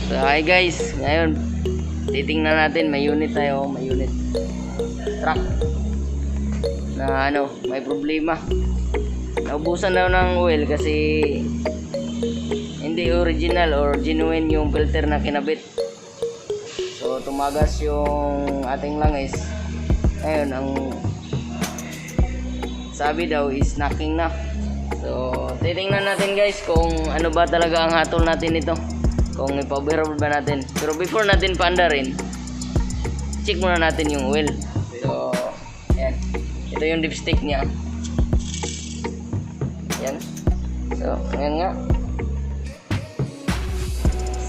So hi guys, ngayon titingnan natin, may unit tayo, may unit truck na may problema. Naubusan daw ng oil kasi hindi original or genuine yung filter na kinabit. So tumagas yung ating langis. Ngayon ang sabi daw is knocking na. So titingnan natin guys kung ano ba talaga ang hatol natin ito, kung ipa-overhaul ba natin. Pero before natin paandarin, check muna natin yung oil. So ayan, ito yung dipstick niya. Ayan. So ayan nga.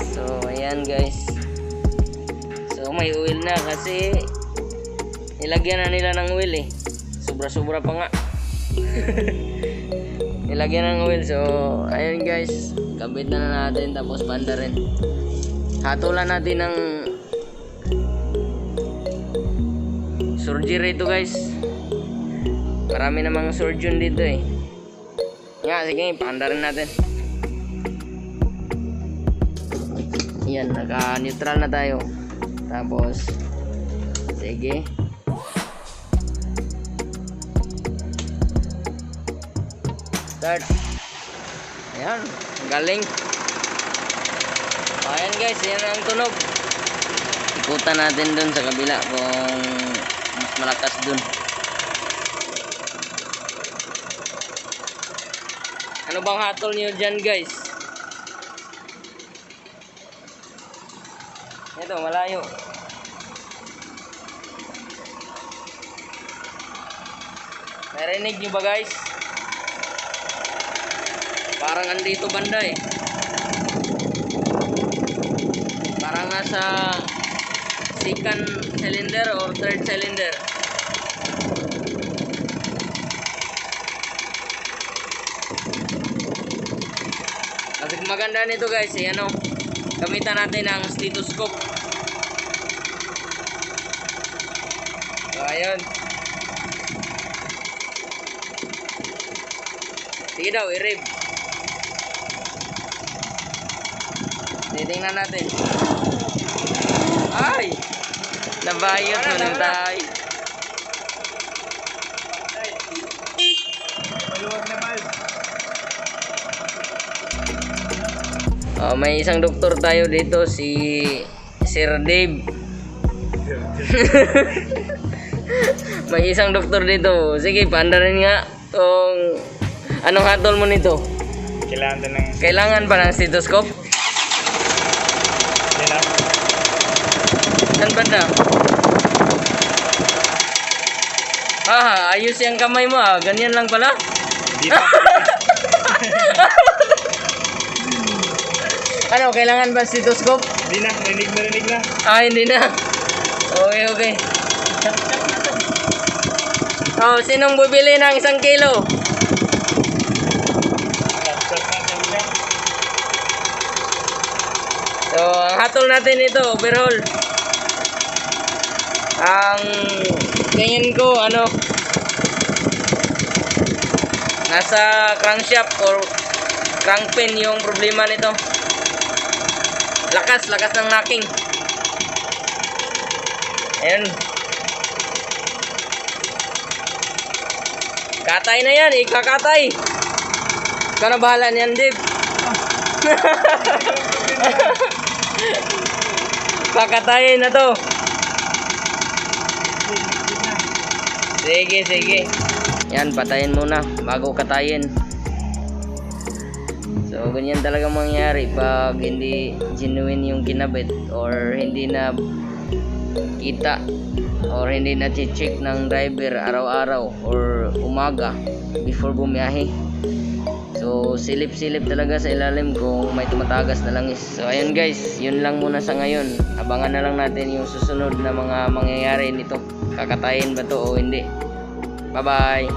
So ayan guys, so may oil na kasi nilagyan na nila ng oil sobra-sobra pa nga. Nilagyan ng oil. So ayun guys, kabit na natin tapos panda rin. Hatulan natin ng surgery ito guys. Marami namang surgeon dito nga, sige, panda rin natin. Yan, naka-neutral na tayo. Tapos sige, start. Ayan, galing. Ayan guys, yan ang tunog. Ikutan natin dun sa kabila kung mas malakas dun. Ano bang hatol nyo dyan guys? Ito, malayo. Narinig nyo ba guys? Parang andito banda parang nasa second cylinder or third cylinder. Kasi maganda nito guys gamitan natin ang stethoscope. So ayun, sige daw, i-rev. Titingnan natin. Ay! Nabayot mo ng tayo. May isang doktor tayo dito, si Sir Dave. May isang doktor dito. Sige, paandarin nga kung anong hatol mo nito. Kailangan ba ng stethoscope? Saan ba na? Ayos yung kamay mo ganyan lang pala. Kailangan ba stethoscope? Hindi na, narinig na. Hindi na. Okay. Sinong bibili ng 1 kilo? So, ang hatol natin ito, overhaul. Ang tingin ko, nasa crankshaft or crank pin yung problema nito. Lakas ng knocking. Ayun. Katay na yan, ikakatay. Ikaw na bahala niyan, Dave. Kakatayin na to. Sige. Yan, patayin muna bago katayin. So ganyan talaga mangyayari pag hindi genuine yung kinabit or hindi na kita or hindi na check ng driver araw-araw or umaga before bumiyahe. So silip-silip talaga sa ilalim kung may tumatagas na langis. So ayun guys, yun lang muna sa ngayon. Abangan na lang natin yung susunod na mga mangyayari nito. Kakatayin ba to o hindi. Bye bye.